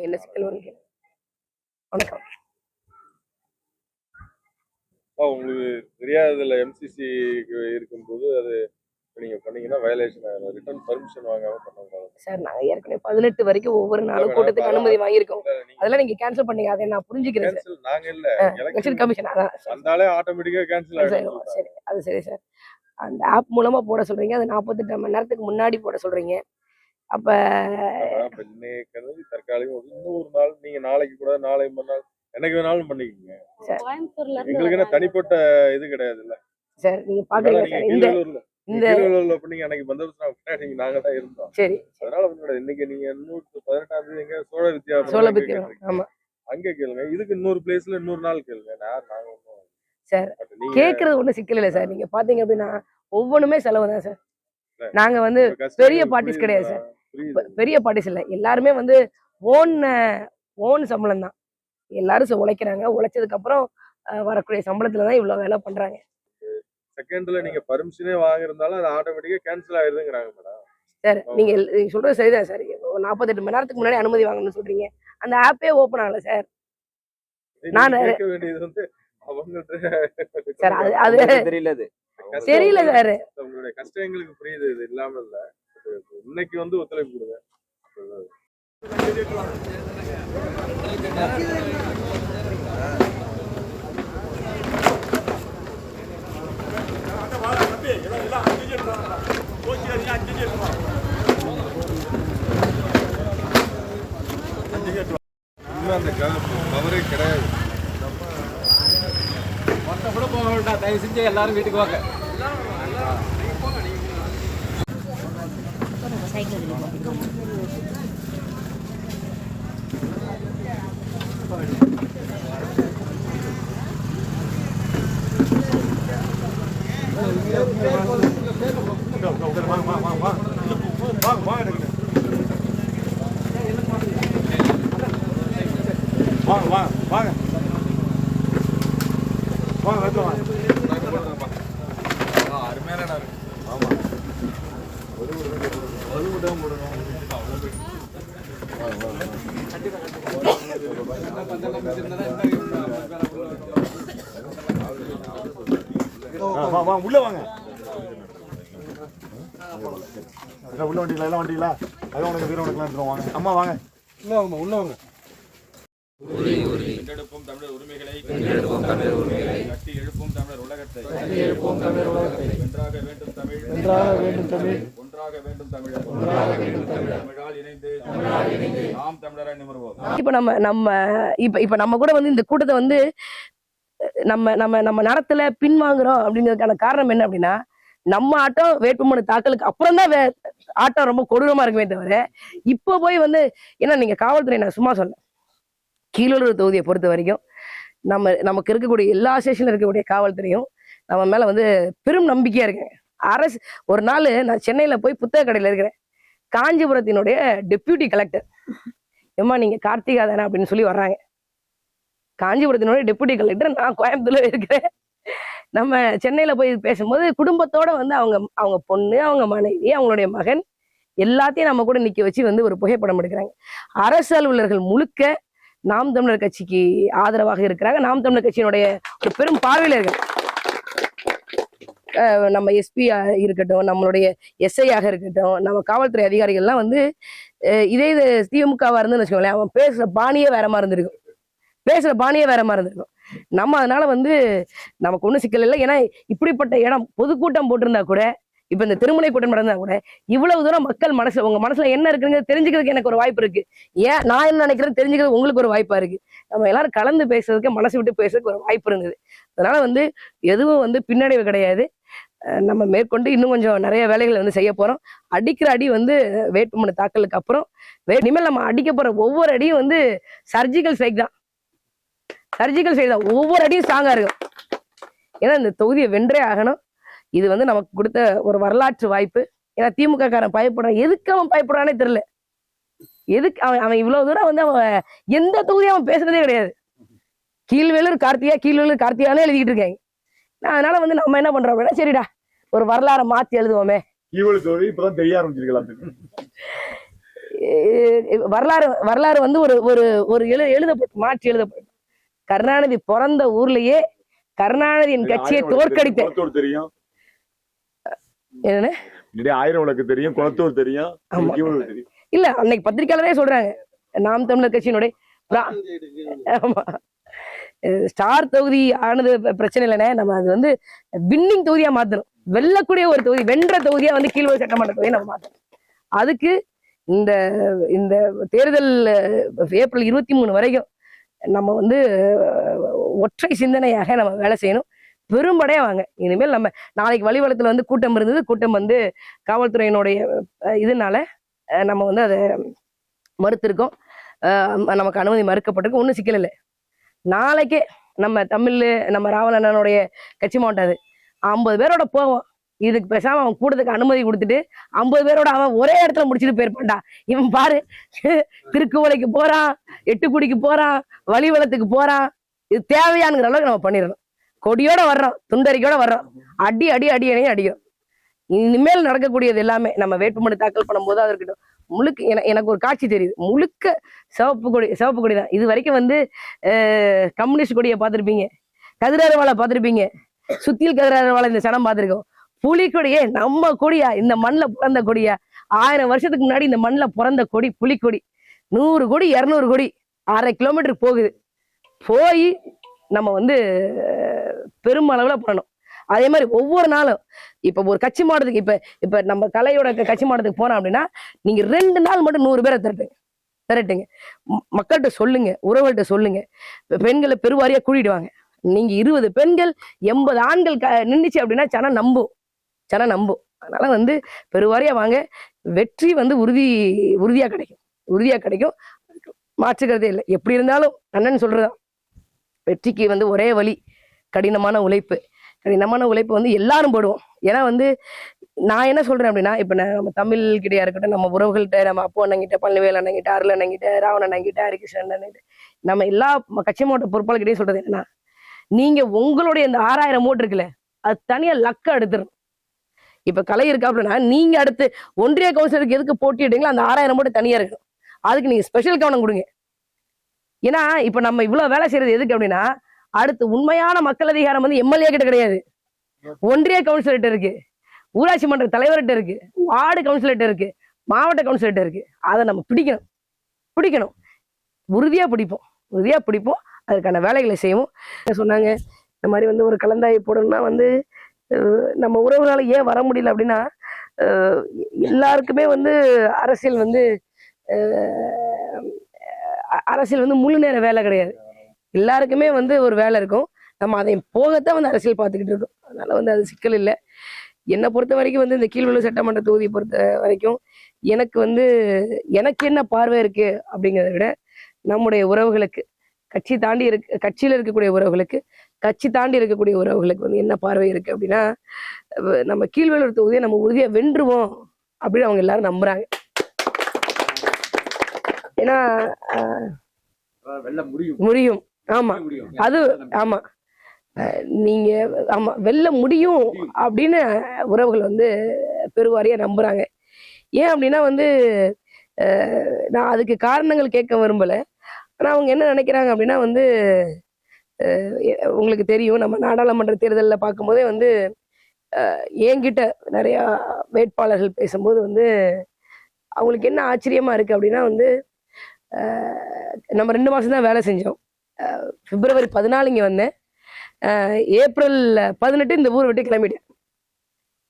என்ன சிக்கல் வருங்க? வணக்கம். உங்களுக்கு தெரியாததுல எம்சிசி இருக்கும்போது அது நீங்க பண்ணீங்கன்னா வயலேஷன் ஆயிடும். ரிட்டர்ன் பர்மிஷன் வாங்காம பண்ணக்கூடாது சார் நாங்க ஏற்கனவே 18 வரைக்கும் ஒவ்வொரு நாளும் கூட்டத்துக்கு அனுமதி வாங்கியிருக்கோம். அதெல்லாம் நீங்க கேன்சல் பண்ணீங்க. அதை நான் புரிஞ்சுக்கிறேன் சார். நாங்க இல்ல எலெக்ஷன் கமிஷன் வந்தாலே ஆட்டோமேட்டிக்கா கேன்சல் ஆயிடும். சரி, அது சரி சார். அந்த ஆப் மூலமா போட சொல்றீங்க. அது 48 மணி நேரத்துக்கு முன்னாடி போட சொல்றீங்க. அப்ப தற்காலிகம் இன்னொரு நாள் நீங்க நாளைக்கு கூட நாளை மறுநாள் என்னைக்கு வேணாலும் பண்ணிக்கோங்க. எங்களுக்கு என்ன தனிப்பட்ட இது கிடையாது இல்ல சார். நீங்க பாக்குறீங்க இந்த பண்ணீங்க அன்னைக்கு பந்தோபஸ்து நாங்க தான் இருந்தோம். சரி, அதனால இன்னைக்கு நீங்க 18ஆம் தேதி எங்க சோழ வித்யா ஆமா அங்க கேளுங்க. இதுக்கு இன்னொரு பிளேஸ்ல இன்னொரு நாள் கேளுங்க. நாங்க சார் கேக்குறது ஒண்ணு சிக்கல் இல்ல சார். நீங்க பாத்தீங்க அப்படின்னா ஒவ்வொன்றுமே செலவு தான் சார். நாங்க பெரிய பார்ட்டிஸ் கிடையாது சார். பெரிய பார்ட்டிஸ் இல்ல, எல்லாருமே ஓன் சம்பளம் தான். எல்லாரும் உழைக்கிறாங்க. உழைச்சதுக்கு அப்புறம் வரக்கூடிய சம்பளத்துலதான் இவ்வளவு வேலை பண்றாங்க. செகண்ட்ல நீங்க பர்மிஷனே வாங்கிருந்தாலும் அது ஆட்டோமேட்டிக்கா கேன்சல் ஆயிருதுங்கறாங்க மேடம். சார் நீங்க சொல்றது சரிதான் சார். 48 மணி நேரத்துக்கு முன்னாடி அனுமதி வாங்கணும்னு சொல்றீங்க. அந்த ஆப்பே ஓபன் ஆகல சார். நான் கேட்க வேண்டியது சார் அது தெரியல சார். உங்களுடைய கஷ்டம் எங்களுக்கு புரியுது. இது இல்லாம இல்ல. இன்னைக்கு ஒத்துழைப்பு கொடுங்க. அந்த பவரே கிடையாது. கூட போக வேண்டாம். தயவு செஞ்சு எல்லாரும் வீட்டுக்கு வாங்க. உள்ள வாங்க. உள்ள வண்டிங்களா? எல்லாம் வண்டிங்களா? அதான் உனக்கு வீர உனக்கு எடுத்துருவாங்க. அம்மா வாங்க. உள்ள வாங்க. வென்றெடுப்போம் தமிழர் உரிமைகளை கட்டி எழுப்போம் தமிழர் உலகத்தை வென்றாக வேண்டும் தமிழ் ஒன்றாக வேண்டும் தமிழர் தமிழால் இணைந்து நாம் தமிழராய் நிமிர்வோம். இப்ப நம்ம கூட இந்த கூட்டத்தை நம்ம நடத்துல பின்வாங்குறோம் அப்படிங்கிறதுக்கான காரணம் என்ன அப்படின்னா, நம்ம ஆட்டம் வேட்புமனு தாக்கலுக்கு அப்புறம் தான் ஆட்டம் ரொம்ப கொடூரமா இருக்குமே தவிர இப்போ போய் ஏன்னா நீங்க காவல்துறை, நான் சும்மா சொன்னேன், கீழூர் தொகுதியை பொறுத்த வரைக்கும் நமக்கு இருக்கக்கூடிய எல்லா ஸ்டேஷன்ல இருக்கக்கூடிய காவல்துறையும் நம்ம மேல பெரும் நம்பிக்கையா இருக்காங்க. அரசு ஒரு நாள் நான் சென்னையில போய் புத்தக கடையில இருக்கிறேன். காஞ்சிபுரத்தினுடைய டெப்யூட்டி கலெக்டர், ஏம்மா நீங்க கார்த்திகா தானே அப்படின்னு சொல்லி வர்றாங்க. காஞ்சிபுரத்தினுடைய டெப்யூட்டி கலெக்டர், நான் கோயம்புத்தூர்ல இருக்கிறேன். நம்ம சென்னையில போய் பேசும்போது குடும்பத்தோட அவங்க பொண்ணு, அவங்க மனைவி, அவங்களுடைய மகன் எல்லாத்தையும் நம்ம கூட நிக்க வச்சு ஒரு புகைப்படம் எடுக்கிறாங்க. அரசு அலுவலர்கள் முழுக்க நாம் தமிழர் கட்சிக்கு ஆதரவாக இருக்கிறாங்க. நாம் தமிழர் கட்சியினுடைய ஒரு பெரும் பார்வையாளர்கள், நம்ம எஸ்பி இருக்கட்டும், நம்மளுடைய எஸ்ஐயாக இருக்கட்டும், நம்ம காவல்துறை அதிகாரிகள்லாம் இதே திமுகவா இருந்துன்னு வச்சுக்கோங்களேன், அவன் பேசுற பாணியே வேற மாதிரி இருந்திருக்கும். நம்ம அதனால நமக்கு ஒன்றும் சிக்கல் இல்லை. ஏன்னா இப்படிப்பட்ட இடம் பொதுக்கூட்டம் போட்டிருந்தா கூட, இப்ப இந்த திருமுனை கூட்டம் நடந்தா கூட இவ்வளவு தூரம் மக்கள் உங்க மனசுல என்ன இருக்குங்க தெரிஞ்சுக்கிறதுக்கு எனக்கு ஒரு வாய்ப்பு இருக்கு. ஏன் நான் என்ன நினைக்கிறேன் தெரிஞ்சுக்கிறது உங்களுக்கு ஒரு வாய்ப்பா இருக்கு. நம்ம எல்லாரும் கலந்து பேசுறதுக்கு, மனசு விட்டு பேசுறதுக்கு ஒரு வாய்ப்பு இருந்தது. அதனால எதுவும் பின்னடைவு கிடையாது. நம்ம மேற்கொண்டு இன்னும் கொஞ்சம் நிறைய வேலைகளை செய்ய போறோம். அடிக்கிற அடி வேட்புமனு தாக்கலுக்கு அப்புறம் இனிமேல் நம்ம அடிக்க போற ஒவ்வொரு அடியும் சர்ஜிக்கல் ஸ்ட்ரைக் தான். ஒவ்வொரு அடியும் ஸ்ட்ராங்கா இருக்கும். ஏன்னா இந்த தொகுதியை வென்றே ஆகணும். இது நமக்கு கொடுத்த ஒரு வரலாற்று வாய்ப்பு. ஏன்னா திமுக காரன் பயப்படுறான். எதுக்கு அவன் பயப்படுறானே தெரியல. எதுக்கு அவன் இவ்வளவு தூரம் அவன் எந்த தொகுதியும் அவன் பேசுறதே கிடையாது. கீழ்வேலூர் கார்த்தியானே எழுதிட்டு இருக்காங்க. அதனால நம்ம என்ன பண்றோம் அப்படின்னா, சரிடா ஒரு வரலாறை மாத்தி எழுதுவோமே. வரலாறு வந்து ஒரு ஒரு ஒரு எழுதப்பட்டு மாற்றி எழுதப்பட்டு கருணாநிதி பிறந்த ஊர்லயே கருணாநிதியின் கட்சியை தோற்கடித்த தெரியும் என்ன 1000 விளக்கு தெரியும், குளத்தூர் தெரியும். இல்ல அன்னைக்கு பத்திரிகையாளரே சொல்றாங்க நாம் தமிழர் கட்சியினுடைய ஸ்டார் தொகுதி ஆனது பிரச்சனை இல்லைன்னா நம்ம அது வந்து வின்னிங் தொகுதியா மாத்தணும். வெல்லக்கூடிய ஒரு தொகுதி, வென்ற தொகுதியா வந்து கீழ்வரை சட்டமன்ற தொகுதியை நம்ம மாத்தணும். அதுக்கு இந்த இந்த தேர்தல் ஏப்ரல் 23 வரைக்கும் நம்ம வந்து ஒற்றை சிந்தனையாக நம்ம வேலை செய்யணும். பெரும்படையா வாங்க. இனிமேல் நம்ம நாளைக்கு வழிவளத்துல வந்து கூட்டம் இருந்தது, கூட்டம் வந்து காவல்துறையினுடைய இதனால நம்ம வந்து அதை மறுத்திருக்கோம். நமக்கு அனுமதி மறுக்கப்பட்டிருக்கு. ஒன்றும் சிக்கல் இல்லை. நாளைக்கே நம்ம ராவல் அண்ணனுடைய கட்சி மாவட்டம் அது 50 பேரோட போவோம். இதுக்கு பேசாம அவன் கூட்டத்துக்கு அனுமதி கொடுத்துட்டு 50 பேரோட அவன் ஒரே இடத்துல முடிச்சுட்டு போயிருப்பான்டா. இவன் பாரு, திருக்குவளைக்கு போறான், எட்டுக்குடிக்கு போறான், வழிவளத்துக்கு போறான். இது தேவையானுங்கிற அளவுக்கு நம்ம பண்ணிடணும். கொடியோட வர்றோம், துண்டறிக்கையோட வர்றோம், அடி அடி அடி அணையும் அடிக்கிறோம். இனிமேல் நடக்கக்கூடியது எல்லாமே நம்ம வேட்புமனு தாக்கல் பண்ணும்போது அது இருக்கட்டும். முழுக்க எனக்கு ஒரு காட்சி தெரியுது, முழுக்க சிவப்பு கொடி தான். இது வரைக்கும் வந்து கம்யூனிஸ்ட் கொடியை பார்த்துருப்பீங்க, கதிரவாளை பார்த்துருப்பீங்க, சுத்தியல் கதிரவாளை இந்த சனம் பார்த்துருக்கோம். புலிக்கொடியே நம்ம கொடியா, இந்த மண்ணில் பிறந்த கொடியா? 1000 வருஷத்துக்கு முன்னாடி இந்த மண்ணில் பிறந்த கொடி புலிக்கொடி. 100 கோடி 200 கோடி 1/2 கிலோமீட்டர் போகுது. போய் நம்ம வந்து பெருமளவுல பண்ணணும். அதே மாதிரி ஒவ்வொரு நாளும் இப்ப ஒரு கட்சி மாவட்டத்துக்கு இப்ப நம்ம கலையோட கட்சி மாவட்டத்துக்கு போனோம் அப்படின்னா நீங்க 2 நாள் மட்டும் 100 பேரை திரட்டுங்க. மக்கள்கிட்ட சொல்லுங்க, உறவுகள்கிட்ட சொல்லுங்க. பெண்களை பெருவாரியா கூட்டிடுவாங்க. நீங்க 20 பெண்கள் 80 ஆண்கள் நின்றுச்சு அப்படின்னா சனம் நம்பும். அதனால வந்து பெருவாரியா வாங்க. வெற்றி வந்து உறுதியா கிடைக்கும். மாற்றுக்கிறதே இல்லை. எப்படி இருந்தாலும் அண்ணன் சொல்றதுதான், வெற்றிக்கு வந்து ஒரே வழி கடினமான உழைப்பு வந்து எல்லாரும் போடுவோம். ஏன்னா வந்து நான் என்ன சொல்றேன் அப்படின்னா, இப்ப நம்ம தமிழ் கிட்டயா இருக்கட்டும், நம்ம உறவுகள்கிட்ட, நம்ம அப்போ அண்ணங்கிட்ட, பழனிவேல் அண்ணங்கிட்ட, அருள் அண்ணங்கிட்ட, ராவண அண்ணங்கிட்ட, ஹரிகிருஷ்ணன் அண்ணங்கிட்ட, நம்ம எல்லா கட்சி மாவட்ட பொறுப்பாளர்கிட்டையும் சொல்றது என்னன்னா, நீங்க உங்களுடைய இந்த 6000 ஓட்டு இருக்குல்ல, அது தனியா லக்க எடுத்துரும். இப்ப கலை இருக்கா அப்படின்னா நீங்க அடுத்து ஒன்றிய கவுன்சிலருக்கு எதுக்கு போட்டிடுங்களோ அந்த 6000 ஓட்டு தனியா இருக்கணும். அதுக்கு நீங்க ஸ்பெஷல் கவனம் கொடுங்க. ஏன்னா இப்ப நம்ம இவ்வளவு வேலை செய்யறது எதுக்கு அப்படின்னா, அடுத்து உண்மையான மக்கள் அதிகாரம் வந்து எம்எல்ஏ கிட்ட கிடையாது, ஒன்றிய கவுன்சிலர்கிட்ட இருக்கு, ஊராட்சி மன்ற தலைவர்கிட்ட இருக்கு, வார்டு கவுன்சிலர்கிட்ட இருக்கு, மாவட்ட கவுன்சிலர்கிட்ட இருக்கு. அதை நம்ம பிடிக்கணும். உறுதியா பிடிப்போம். அதுக்கான வேலைகளை செய்வோம். சொன்னாங்க இந்த மாதிரி வந்து ஒரு கலந்தாய்வு போடணும்னா வந்து நம்ம உறவுனால ஏன் வர முடியல அப்படின்னா, எல்லாருக்குமே வந்து அரசியல் வந்து முழு நேர வேலை கிடையாது. எல்லாருக்குமே வந்து ஒரு வேலை இருக்கும். நம்ம அதை போகத்தான் வந்து அரசியல் பார்த்துக்கிட்டு இருக்கோம். அதனால வந்து அது சிக்கல் இல்லை. என்னை பொறுத்த வரைக்கும் வந்து இந்த கீழ்வளூர் சட்டமன்ற தொகுதியை பொறுத்த வரைக்கும் எனக்கு என்ன பார்வை இருக்கு அப்படிங்கிறத விட, நம்முடைய உறவுகளுக்கு கட்சியில இருக்கக்கூடிய உறவுகளுக்கு, கட்சி தாண்டி இருக்கக்கூடிய உறவுகளுக்கு வந்து என்ன பார்வை இருக்கு அப்படின்னா, நம்ம கீழ்வளூர் தொகுதியை நம்ம உறுதியா வென்றுவோம் அப்படின்னு அவங்க எல்லாரும் நம்புறாங்க. ஏன்னா முடியும். ஆமா, அது ஆமா, நீங்க ஆமா வெல்ல முடியும் அப்படின்னு உறவுகள் வந்து பெருவாரியா நம்புறாங்க. ஏன் அப்படின்னா வந்து நான் அதுக்கு காரணங்கள் கேட்க விரும்பல. ஆனா அவங்க என்ன நினைக்கிறாங்க அப்படின்னா வந்து, உங்களுக்கு தெரியும், நம்ம நாடாளுமன்ற தேர்தலில் பார்க்கும்போதே வந்து என்கிட்ட நிறைய வேட்பாளர்கள் பேசும்போது வந்து அவங்களுக்கு என்ன ஆச்சரியமா இருக்கு அப்படின்னா வந்து, நம்ம 2 மாசம் தான் வேலை செஞ்சோம். பிப்ரவரி 14 இங்க வந்தேன். ஏப்ரல் 18 இந்த ஊரை விட்டு கிளம்பிட்டேன்.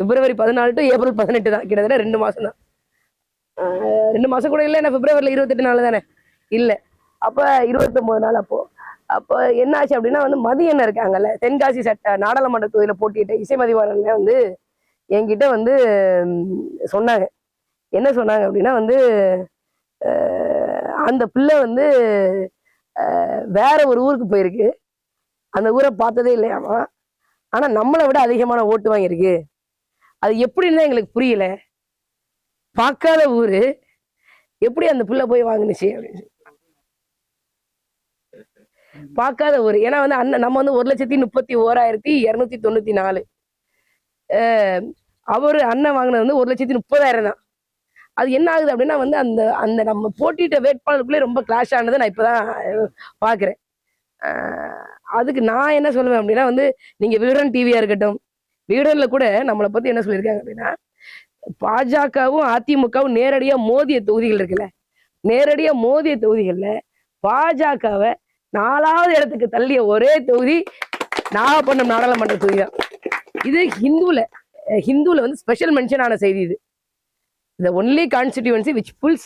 பிப்ரவரி 14 டு ஏப்ரல் 18 தான், கிட்டத்தட்ட 2 மாசம் தான். 2 மாசம் கூட இல்லை. நான் பிப்ரவரியில் 28 நாள் தானே இல்லை, அப்ப 29 நாள். அப்போ என்ன ஆச்சு அப்படின்னா வந்து, மதியண்ணன் இருக்காங்கல்ல, தென்காசி நாடாளுமன்ற தொகுதியில போட்டிட்டு இசைமதிவாளன் வந்து என்கிட்ட வந்து சொன்னாங்க. என்ன சொன்னாங்க அப்படின்னா வந்து, அந்த பிள்ளை வந்து வேற ஒரு ஊருக்கு போயிருக்கு, அந்த ஊரை பார்த்ததே இல்லையாமா, ஆனா நம்மளை விட அதிகமான ஓட்டு வாங்கியிருக்கு. அது எப்படின்னு தான் எங்களுக்கு புரியல. பார்க்காத ஊரு எப்படி அந்த பிள்ளை போய் வாங்கினுச்சு அப்படின்னு பார்க்காத ஊரு. ஏன்னா வந்து நம்ம வந்து 1,31,294. அவரு அண்ணன் வாங்கினது வந்து 1,30,000 தான். அது என்ன ஆகுது அப்படின்னா வந்து அந்த அந்த நம்ம போட்டியிட்ட வேட்பாளருக்குள்ளே ரொம்ப கிளாஷ் ஆனதை நான் இப்பதான் பாக்குறேன். அதுக்கு நான் என்ன சொல்லுவேன் அப்படின்னா வந்து நீங்க விகடன் டிவியா இருக்கட்டும், விகடன்ல கூட நம்மளை பத்தி என்ன சொல்லியிருக்காங்க அப்படின்னா, பாஜகவும் அதிமுகவும் நேரடியா மோதிய தொகுதிகள் இருக்குல்ல, நேரடியா மோதிய தொகுதிகள்ல பாஜகவை 4வது இடத்துக்கு தள்ளிய ஒரே தொகுதி நாகப்பட்டினம் நாடாளுமன்ற தொகுதி தான். இது ஹிந்துல வந்து ஸ்பெஷல் மென்ஷன் ஆன செய்தி. இது the only constituency which pulls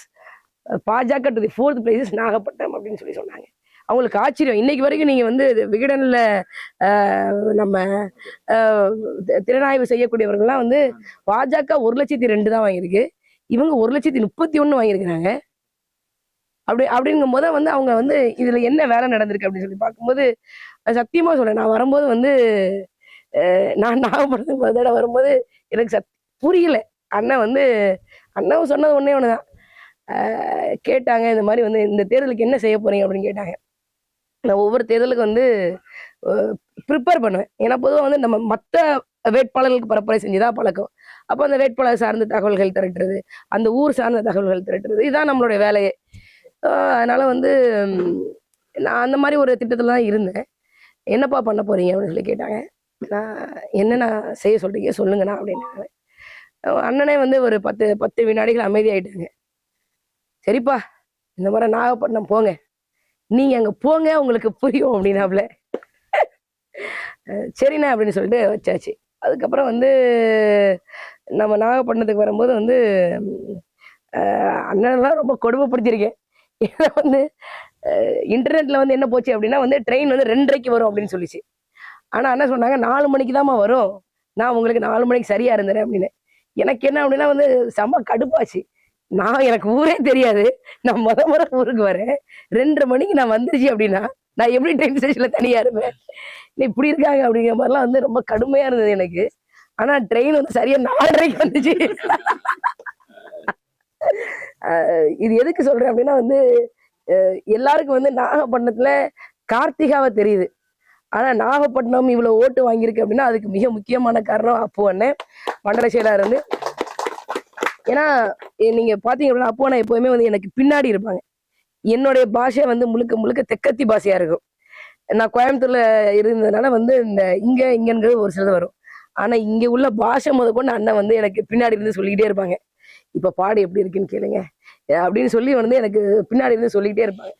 பாஜக to the 4th place is Nagapattinam அப்படின்னு சொல்லி சொன்னாங்க. அவங்களுக்கு ஆச்சரியம். இன்னைக்கு வரைக்கும் நீங்க வந்து விகடன்ல நம்ம திறனாய்வு செய்யக்கூடியவர்கள்லாம் வந்து பாஜக 1,02,000 தான் வாங்கியிருக்கு, இவங்க 1,31,000 வாங்கியிருக்கிறாங்க. அப்படிங்கும் போது வந்து அவங்க வந்து இதுல என்ன வேலை நடந்திருக்கு அப்படின்னு சொல்லி பார்க்கும்போது சத்தியமா சொல்றேன், நான் வரும்போது வந்து நான் நாகப்பட்டினத்துக்கு ஒரு தடவை வரும்போது எனக்கு புரியல. அண்ணன் சொன்னது ஒன்னே ஒண்ணுதான். கேட்டாங்க இந்த மாதிரி வந்து இந்த தேர்தலுக்கு என்ன செய்ய போறீங்க அப்படின்னு கேட்டாங்க. நான் ஒவ்வொரு தேர்தலுக்கு வந்து ப்ரிப்பேர் பண்ணுவேன். ஏன்னா பொதுவாக வந்து நம்ம மற்ற வேட்பாளர்களுக்கு பரப்புரை செஞ்சுதான் பழக்கம். அப்போ அந்த வேட்பாளர் சார்ந்த தகவல்கள் திரட்டுறது, அந்த ஊர் சார்ந்த தகவல்கள் திரட்டுறது, இதுதான் நம்மளுடைய வேலையே. அதனால வந்து நான் அந்த மாதிரி ஒரு திட்டத்துல தான் இருந்தேன். என்னப்பா பண்ண போறீங்க அப்படின்னு சொல்லி கேட்டாங்க. நான் என்னென்ன செய்ய சொல்றீங்க சொல்லுங்கண்ணா அப்படின்னாங்க. அண்ணனே வந்து ஒரு 10 வினாடிகள் அமைதியாயிட்டாங்க. சரிப்பா, இந்த மாதிரி நாகப்பட்டினம் போங்க, நீங்க அங்க போங்க, உங்களுக்கு புரியும் அப்படின்னாப்ல. சரிண்ணா அப்படின்னு சொல்லிட்டு வச்சாச்சு. அதுக்கப்புறம் வந்து நம்ம நாகப்பட்டினத்துக்கு வரும்போது வந்து அண்ணனெல்லாம் ரொம்ப கொடுமைப்படுத்தியிருக்கேன். ஏன்னா வந்து இன்டர்நெட்ல வந்து என்ன போச்சு அப்படின்னா வந்து ட்ரெயின் வந்து 2:30க்கு வரும் அப்படின்னு சொல்லிச்சு. ஆனா அண்ணன் சொன்னாங்க 4 மணிக்கு தான்மா வரும், நான் உங்களுக்கு 4 மணிக்கு சரியா இருந்தேன் அப்படின்னு. எனக்கு என்ன அப்படின்னா வந்து செம்ம கடுப்பாச்சு. எனக்கு ஊரே தெரியாது, நான் முத ஊருக்கு வரேன், 2:30 மணிக்கு நான் வந்துருச்சு அப்படின்னா நான் எப்படி ட்ரெயின் ஸ்டேஷன்ல தனியா இருப்பேன்? இப்படி இருக்காங்க அப்படிங்கிற மாதிரிலாம் வந்து ரொம்ப கடுமையா இருந்தது எனக்கு. ஆனா ட்ரெயின் வந்து சரியா 4:30க்கு வந்துச்சு. இது எதுக்கு சொல்றேன் அப்படின்னா வந்து எல்லாருக்கும் வந்து நாகப்பட்டினத்துல கார்த்திகாவை தெரியுது, ஆனா நாகப்பட்டினம் இவ்வளவு ஓட்டு வாங்கியிருக்கு அப்படின்னா அதுக்கு மிக முக்கியமான காரணம் அப்பு அண்ணன் மண்டல செயலாளர் இருந்து. ஏன்னா நீங்க பாத்தீங்க அப்படின்னா அப்பு அண்ணன் எப்பவுமே வந்து எனக்கு பின்னாடி இருப்பாங்க. என்னுடைய பாஷை வந்து முழுக்க முழுக்க தெற்கத்தி பாஷையா இருக்கும். நான் கோயம்புத்தூர்ல இருந்ததுனால வந்து இங்கங்கிறது ஒரு சிலது வரும். ஆனா இங்க உள்ள பாஷை கொண்டு அண்ணன் வந்து எனக்கு பின்னாடி இருந்து சொல்லிக்கிட்டே இருப்பாங்க. இப்ப பாடு எப்படி இருக்குன்னு கேளுங்க அப்படின்னு சொல்லி வந்து எனக்கு பின்னாடி இருந்து சொல்லிக்கிட்டே இருப்பாங்க.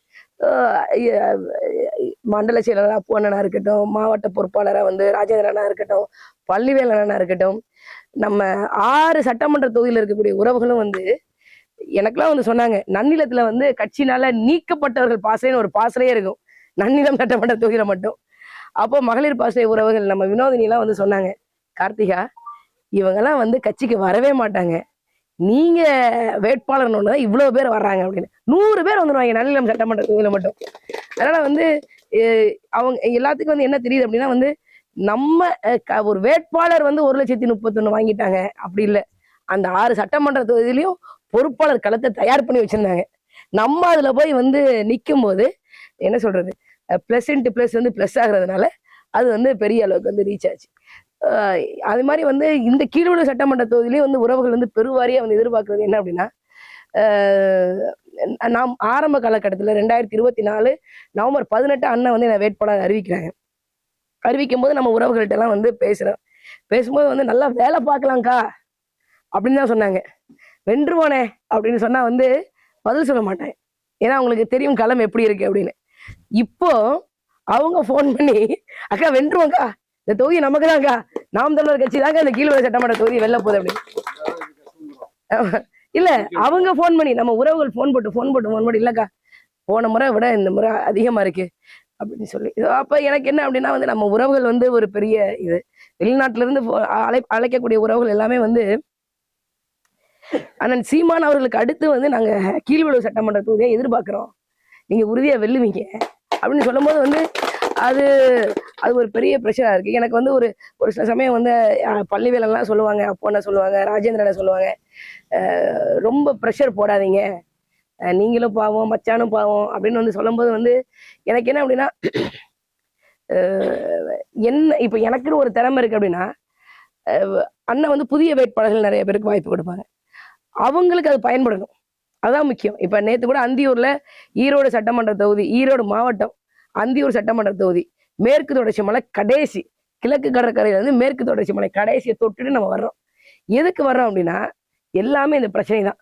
மண்டல செயலாளர் அப்பு அண்ணனா இருக்கட்டும், மாவட்ட பொறுப்பாளராக வந்து ராஜேந்திர அண்ணா இருக்கட்டும், பள்ளிவேல் அண்ணனா இருக்கட்டும், நம்ம 6 சட்டமன்ற தொகுதியில் இருக்கக்கூடிய உறவுகளும் வந்து எனக்கெல்லாம் வந்து சொன்னாங்க, நன்னிலத்துல வந்து கட்சினால நீக்கப்பட்டவர்கள் பாசறைன்னு ஒரு பாசறையே இருக்கும் நன்னிலம் சட்டமன்ற தொகுதியில மட்டும். அப்போ மகளிர் பாசறை உறவுகள் நம்ம வினோதினி எல்லாம் வந்து சொன்னாங்க, கார்த்திகா இவங்கெல்லாம் வந்து கட்சிக்கு வரவே மாட்டாங்க, நீங்க வேட்பாளர் ஒண்ணுதான் இவ்வளவு பேர் வர்றாங்க அப்படின்னு. 100 பேர் வந்துடுவாங்க நன்னிலம் சட்டமன்ற தொகுதியில மட்டும். அதனால வந்து அவங்க எல்லாத்துக்கும் வந்து என்ன தெரியுது அப்படின்னா வந்து நம்ம ஒரு வேட்பாளர் வந்து 1,31,000 வாங்கிட்டாங்க அப்படி இல்லை, அந்த 6 சட்டமன்ற தொகுதியிலையும் பொறுப்பாளர் களத்தை தயார் பண்ணி வச்சிருந்தாங்க. நம்ம அதுல போய் வந்து நிற்கும் போது என்ன சொல்றது, பிளஸ் இன்ட்டு பிளஸ் வந்து பிளஸ் ஆகுறதுனால அது வந்து பெரிய அளவுக்கு வந்து ரீச் ஆச்சு. அது மாதிரி வந்து இந்த கீழ்வளூர் சட்டமன்ற தொகுதியிலையும் வந்து உறவுகள் வந்து பெருவாரியா வந்து எதிர்பார்க்கறது என்ன அப்படின்னா, நாம் ஆரம்ப காலகட்டத்தில் 2024 நவம்பர் 18 அண்ணன் வந்து என்ன வேட்பாளர் அறிவிக்கிறாங்க. அறிவிக்கும் போது நம்ம உறவுகள்கிட்ட எல்லாம் வந்து பேசும்போது வந்து நல்லா வேலை பார்க்கலாம்க்கா அப்படின்னு தான் சொன்னாங்க. வென்றுவானே அப்படின்னு சொன்னா வந்து பதில் சொல்ல மாட்டேன், ஏன்னா அவங்களுக்கு தெரியும் களம் எப்படி இருக்கு அப்படின்னு. இப்போ அவங்க போன் பண்ணி அக்கா வென்றுவோம்க்கா, இந்த தொகுதி நமக்கு தான்க்கா, நாம் தமிழர் கட்சி தாங்க இந்த கீழ்வளூர் சட்டமன்ற தொகுதி வெளில போகுது அப்படின்னு. இல்ல அவங்க போன் பண்ணி நம்ம உறவுகள் போன் போட்டு இல்லக்கா போன முறை விட இந்த முறை அதிகமா இருக்கு அப்படின்னு சொல்லி. அப்ப எனக்கு என்ன அப்படின்னா வந்து நம்ம உறவுகள் வந்து ஒரு பெரிய இது, வெளிநாட்டுல இருந்து அழைக்கக்கூடிய உறவுகள் எல்லாமே வந்து அண்ணன் சீமான் அவர்களுக்கு அடுத்து வந்து நாங்க கீழ்வளூர் சட்டமன்ற தொகுதியை எதிர்பார்க்கிறோம், நீங்க உறுதியா வெல்லுவீங்க அப்படின்னு சொல்லும் போது வந்து அது ஒரு பெரிய ப்ரெஷரா இருக்கு எனக்கு. வந்து ஒரு சில சமயம் வந்து பள்ளிவேலெல்லாம் சொல்லுவாங்க, அப்போன்னா சொல்லுவாங்க, ராஜேந்திரனை சொல்லுவாங்க, ரொம்ப ப்ரெஷர் போடாதீங்க, நீங்களும் பாவம் மச்சானும் பாவம் அப்படின்னு வந்து சொல்லும்போது வந்து எனக்கு என்ன அப்படின்னா என்ன இப்ப எனக்குன்னு ஒரு திறமை இருக்கு அப்படின்னா அண்ணன் வந்து புதிய வேட்பாளர்கள் நிறைய பேருக்கு வாய்ப்பு கொடுப்பாங்க. அவங்களுக்கு அது பயன்படணும். அதான் முக்கியம். இப்ப நேத்து கூட அந்தியூர்ல ஈரோடு சட்டமன்ற தொகுதி, ஈரோடு மாவட்டம் அந்தியூர் சட்டமன்ற தொகுதி, மேற்கு தொடர்ச்சி மலை கடைசி, கிழக்கு கடற்கரையில இருந்து மேற்கு தொடர்ச்சி மலை கடைசியை தொட்டுட்டு நம்ம வர்றோம். எதுக்கு வர்றோம் அப்படின்னா எல்லாமே இந்த பிரச்சனை தான்.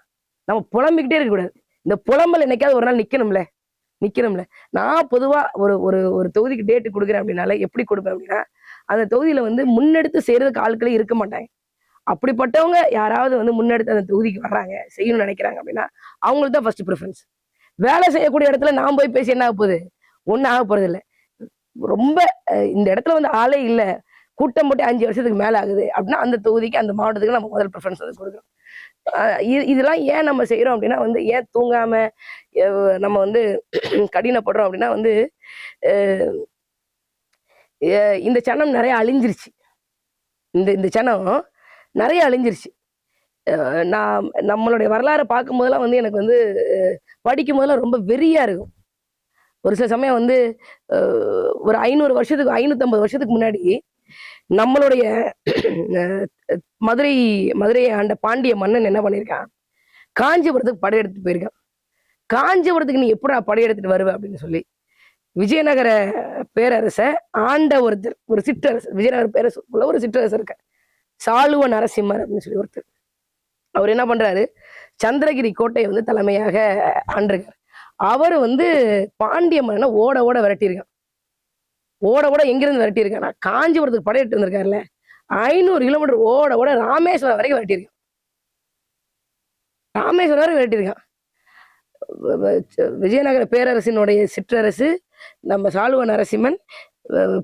நம்ம புலம்பிக்கிட்டே இருக்கக்கூடாது. இந்த புலம்பல் என்னைக்காவது ஒரு நாள் நிக்கணும்ல. நான் பொதுவா ஒரு ஒரு ஒரு தொகுதிக்கு டேட்டு கொடுக்குறேன் அப்படின்னால எப்படி கொடுப்பேன் அப்படின்னா, அந்த தொகுதியில வந்து முன்னெடுத்து செய்யறதுக்கு ஆட்களே இருக்க மாட்டாங்க. அப்படிப்பட்டவங்க யாராவது வந்து முன்னெடுத்து அந்த தொகுதிக்கு வர்றாங்க, செய்யணும்னு நினைக்கிறாங்க அப்படின்னா அவங்களுக்கு தான் ஃபர்ஸ்ட் ப்ரிஃபரன்ஸ். வேலை செய்யக்கூடிய இடத்துல நான் போய் பேசி என்ன ஆக போகுது? ஒன்றும் ஆக போறது இல்லை. ரொம்ப இந்த இடத்துல வந்து ஆளே இல்லை, கூட்டம் போட்டு 5 வருஷத்துக்கு மேல ஆகுது அப்படின்னா அந்த தொகுதிக்கு, அந்த மாவட்டத்துக்கு நம்ம முதல் ப்ரிஃபரன்ஸ் வந்து கொடுக்குறோம். இதெல்லாம் ஏன் நம்ம செய்யறோம் அப்படின்னா வந்து, ஏன் தூங்காம நம்ம வந்து கடினப்படுறோம் அப்படின்னா வந்து, இந்த சனம் நிறைய அழிஞ்சிருச்சு. இந்த சனம் நிறைய அழிஞ்சிருச்சு. நான் நம்மளுடைய வரலாறை பார்க்கும் போதெல்லாம் வந்து எனக்கு வந்து படிக்கும் போதெல்லாம் ரொம்ப வெறியா இருக்கும். ஒரு சில சமயம் வந்து ஒரு 500 வருஷத்துக்கு 550 வருஷத்துக்கு முன்னாடி நம்மளுடைய மதுரையை ஆண்ட பாண்டிய மன்னன் என்ன பண்ணியிருக்கான்? காஞ்சிபுரத்துக்கு படையெடுத்து போயிருக்கான். காஞ்சிபுரத்துக்கு நீ எப்படா படையெடுத்துட்டு வருவ அப்படின்னு சொல்லி விஜயநகர பேரரசை ஆண்ட ஒருத்தர், ஒரு சிற்றரசர், விஜயநகர பேரரசுக்குள்ள ஒரு சிற்றரசர் இருக்க, சாளுவ நரசிம்மர் அப்படின்னு சொல்லி ஒருத்தர். அவர் என்ன பண்றாரு? சந்திரகிரி கோட்டையை வந்து தலைமையாக ஆண்டிருக்கார். அவர் வந்து பாண்டிய மன்னனை ஓட ஓட விரட்டியிருக்கான். எங்கிருந்து விரட்டியிருக்கான்? காஞ்சிபுரத்துக்கு படையெடுத்து வந்திருக்காருல்ல, 500 கிலோமீட்டர் ஓட ஓட ராமேஸ்வரம் வரைக்கும் விரட்டியிருக்கான். விஜயநகர பேரரசினுடைய சிற்றரசு நம்ம சாளுவ நரசிம்மன்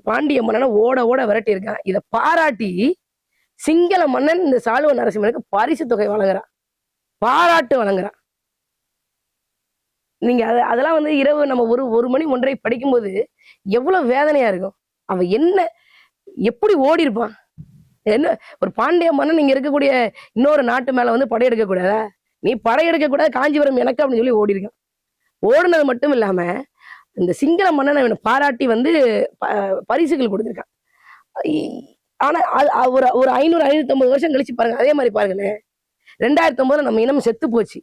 பாண்டிய மன்னனை ஓட ஓட விரட்டியிருக்கான். இதை பாராட்டி சிங்கள மன்னன் இந்த சாளுவ நரசிம்மனுக்கு பரிசு தொகை வழங்குறான், பாராட்டு வழங்குறான். நீங்க அதெல்லாம் வந்து இரவு நம்ம ஒரு மணி 1:30 படிக்கும்போது எவ்வளவு வேதனையா இருக்கும். அவன் என்ன எப்படி ஓடி இருப்பான்? என்ன ஒரு பாண்டிய மன்னன் நீங்க இருக்கக்கூடிய இன்னொரு நாட்டு மேல வந்து படையெடுக்க கூடாதா? நீ படையெடுக்க கூடாது, காஞ்சிபுரம் எனக்கு அப்படின்னு சொல்லி ஓடி இருக்கான். ஓடுனது மட்டும் இல்லாம இந்த சிங்கள மன்னன் அவனை பாராட்டி வந்து பரிசுகள் கொடுத்துருக்கான். ஆனா ஒரு 500-550 வருஷம் கழிச்சு பாருங்க, அதே மாதிரி பாருங்களேன். 2009 நம்ம இனம் செத்து போச்சு.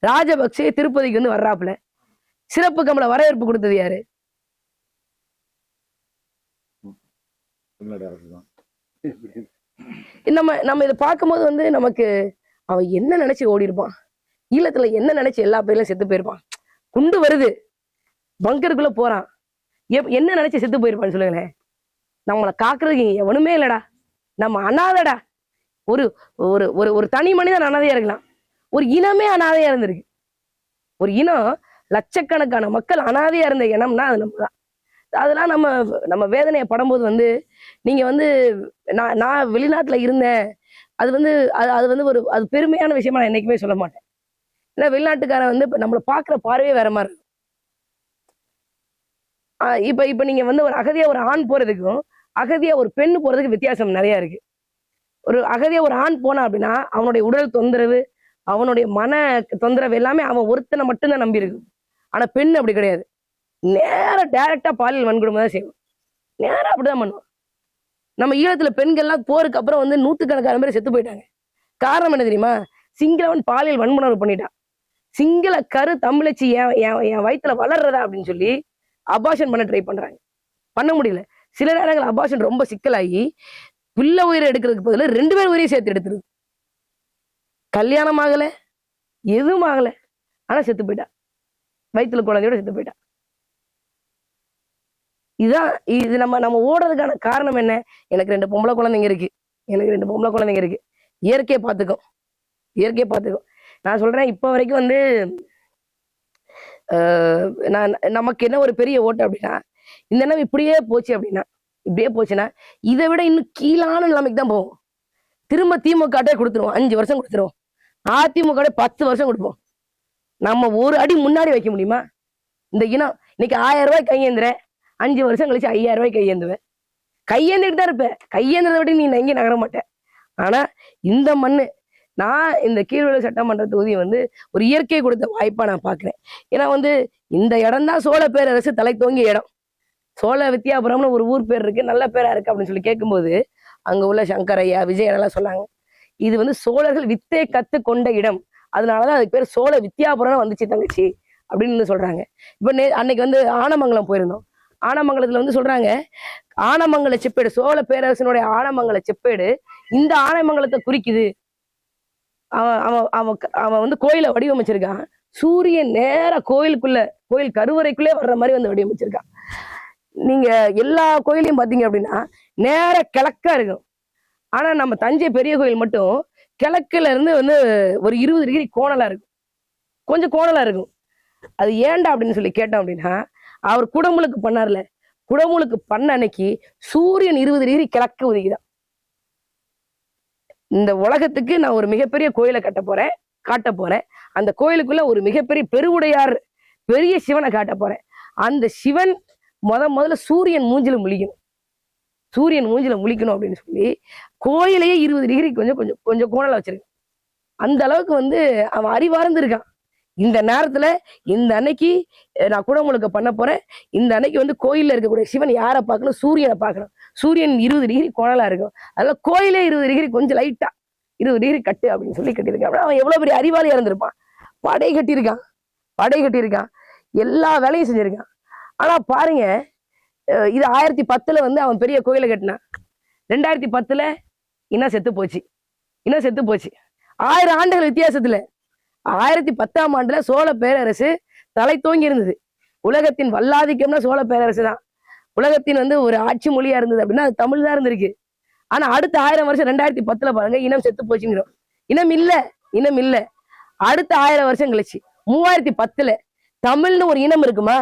ராஜபக்சே திருப்பதிக்கு வந்து வர்றாப்புல, சிறப்பு கமல வரவேற்பு கொடுத்தது யாரு? நம்ம இதை பார்க்கும்போது வந்து நமக்கு அவன் என்ன நினைச்சு ஓடி இருப்பான்? ஈழத்துல என்ன நினைச்சு எல்லா பேர்லயும் செத்து போயிருப்பான்? குண்டு வருது, பங்கருக்குள்ள போறான், என்ன நினைச்சு செத்து போயிருப்பான்னு சொல்லுங்களேன். நம்மளை காக்குறதுக்கு எவனுமே இல்லடா, நம்ம அனாதடா. ஒரு ஒரு ஒரு ஒரு தனி மனிதன் அனாதையா இருக்கலாம், ஒரு இனமே அனாதையா இருந்திருக்கு. ஒரு இனம், லட்சக்கணக்கான மக்கள் அனாதையா இருந்த இனம்னா அது நம்ம தான். அதெல்லாம் நம்ம வேதனையை படும்போது வந்து நீங்க வந்து நான் வெளிநாட்டுல இருந்தேன், அது வந்து அது பெருமையான விஷயமா நான் என்னைக்குமே சொல்ல மாட்டேன். ஏன்னா வெளிநாட்டுக்காரன் வந்து நம்மளை பாக்குற பார்வையே வேற மாதிரி இருக்கும். இப்ப நீங்க வந்து ஒரு அகதியா ஒரு ஆண் போறதுக்கும் அகதியா ஒரு பெண் போறதுக்கு வித்தியாசம் நிறைய இருக்கு. ஒரு அகதியா ஒரு ஆண் போனா அப்படின்னா அவனுடைய உடல் தொந்தரவு, அவனுடைய மன தொந்தரவு எல்லாமே அவன் ஒருத்தனை மட்டும்தான் நம்பி இருக்கு. ஆனா பெண் அப்படி கிடையாது. டைரக்டா பாலியல் வன்கொடுமை தான் செய்வோம். நேரா அப்படிதான் பண்ணுவோம். நம்ம ஈழத்துல பெண்கள்லாம் போருக்கு அப்புறம் வந்து 100கணக்கான பேர் செத்து போயிட்டாங்க. காரணம் என்ன தெரியுமா? சிங்களவன் பாலியல் வன்முணர்வு பண்ணிட்டான். சிங்கள கரு தமிழச்சி என் வயிற்றுல வளர்றதா அப்படின்னு சொல்லி அபார்ஷன் பண்ண ட்ரை பண்றாங்க, பண்ண முடியல. சில நேரங்கள் அபார்ஷன் ரொம்ப சிக்கலாகி பிள்ளை உயிரை எடுக்கிறதுக்கு பதில் 2 பேர் உயிரையும் சேர்த்து எடுத்துருது. கல்யாணம் ஆகல, எதுவும் ஆகல, ஆனா செத்து போயிட்டா, வயிற்றுல குழந்தையோட செத்து போயிட்டா. இது நம்ம ஓடுறதுக்கான காரணம் என்ன? எனக்கு 2 பொம்பளை குழந்தைங்க இருக்கு, இயற்கையை பார்த்துக்கும். நான் சொல்றேன், இப்ப வரைக்கும் வந்து நமக்கு என்ன ஒரு பெரிய ஓட்டு அப்படின்னா, இந்த எண்ணம் இப்படியே போச்சுன்னா இதை விட இன்னும் கீழான நிலைமைக்கு தான் போவோம். திரும்ப திமுகட்டே கொடுத்துருவோம், 5 வருஷம் கொடுத்துருவோம். அதிமுக 10 வருஷம் கொடுப்போம். நம்ம ஒரு அடி முன்னாடி வைக்க முடியுமா? இந்த இனம் இன்னைக்கு 1000 ரூபாய் கையேந்துறேன், 5 வருஷம் கழிச்சு 5000 ரூபாய் கையேந்துவேன். கையேந்துட்டு தான் இருப்பேன். கையேந்திரதை விட நீ எங்கேயும் நகர மாட்டேன். ஆனா இந்த மண்ணு, நான் இந்த கீழ்வேளை சட்டமன்ற தொகுதியை வந்து ஒரு இயற்கை கொடுத்த வாய்ப்பா நான் பாக்குறேன். ஏன்னா வந்து இந்த இடம் தான் சோழ பேரரசு தலை தோங்கிய இடம். சோழ வித்யாபுரம்னு ஒரு ஊர் பேர் இருக்கு, நல்ல பேரா இருக்கு அப்படின்னு சொல்லி கேட்கும்போது அங்க உள்ள சங்கரையா, விஜயன் எல்லாம் சொன்னாங்க, இது வந்து சோழர்கள் வித்தை கத்து கொண்ட இடம், அதனாலதான் அதுக்கு பேர் சோழ வித்யாபுரம் வந்துச்சு தங்கச்சி அப்படின்னு சொல்றாங்க. இப்ப அன்னைக்கு வந்து ஆனமங்கலம் போயிருந்தோம். ஆனமங்கலத்துல வந்து சொல்றாங்க, ஆனமங்கல செப்பேடு, சோழ பேரரசனுடைய ஆனமங்கல செப்பேடு இந்த ஆனமங்கலத்தை குறிக்குது. அவன் அவன் அவன் அவன் வந்து கோயிலை வடிவமைச்சிருக்கான். சூரியன் நேர கோயில் கருவறைக்குள்ளே வர்ற மாதிரி வந்து வடிவமைச்சிருக்கான். நீங்க எல்லா கோயிலையும் பாத்தீங்க அப்படின்னா நேர கிழக்கா இருக்கும். ஆனா நம்ம தஞ்சை பெரிய கோயில் மட்டும் கிழக்குல இருந்து வந்து ஒரு 20 டிகிரி கோணலா இருக்கும், கொஞ்சம் கோணலா இருக்கும். அது ஏன்டா அப்படின்னு சொல்லி கேட்டோம் அப்படின்னா, அவர் குடமுழுக்கு பண்ணார்ல, குடமுழுக்கு பண்ண அன்னைக்கு சூரியன் 20 டிகிரி கிழக்கு உதிக்குதான். இந்த உலகத்துக்கு நான் ஒரு மிகப்பெரிய கோயிலை காட்ட போறேன். அந்த கோயிலுக்குள்ள ஒரு மிகப்பெரிய பெருவுடையார் பெரிய சிவனை காட்ட போறேன். அந்த சிவன் முதல்ல சூரியன் மூஞ்சில முழிக்கணும் அப்படின்னு சொல்லி கோயிலையே 20 டிகிரி கொஞ்சம் கோணல வச்சிருக்கான். அந்த அளவுக்கு வந்து அவன் அறிவார்ந்து இருக்கான். இந்த நேரத்துல இந்த அன்னைக்கு நான் குடமுழுக்க பண்ண போறேன். இந்த அன்னைக்கு வந்து கோயில்ல இருக்கக்கூடிய சிவன் யாரை பார்க்கணும்? சூரியனை பார்க்கணும். சூரியன் 20 டிகிரி கோணலா இருக்கும். அதனால கோயிலே 20 டிகிரி கொஞ்சம் லைட்டா 20 டிகிரி கட்டு அப்படின்னு சொல்லி கட்டியிருக்கான். அவன் எவ்வளவு பெரிய அறிவாளியா இருந்திருப்பான். படை கட்டியிருக்கான், எல்லா வேலையும் செஞ்சிருக்கான். ஆனா பாருங்க, இது 1010 வந்து அவன் பெரிய கோயிலை கட்டினான். 2010 இன்னும் செத்து போச்சு. 1000 ஆண்டுகள் வித்தியாசத்துல 1010ஆம் ஆண்டுல சோழ பேரரசு தலை தோங்கி இருந்தது. உலகத்தின் வல்லாதிக்கம்னா சோழ பேரரசு தான். உலகத்தின் வந்து ஒரு ஆட்சி மொழியா இருந்தது அப்படின்னா அது தமிழ் தான் இருந்திருக்கு. ஆனா அடுத்த 1000 வருஷம் 2010 பாருங்க, இனம் செத்து போச்சுங்கிறோம். இனம் இல்ல. அடுத்த 1000 வருஷம் கழிச்சு 3010 தமிழ்னு ஒரு இனம் இருக்குமா?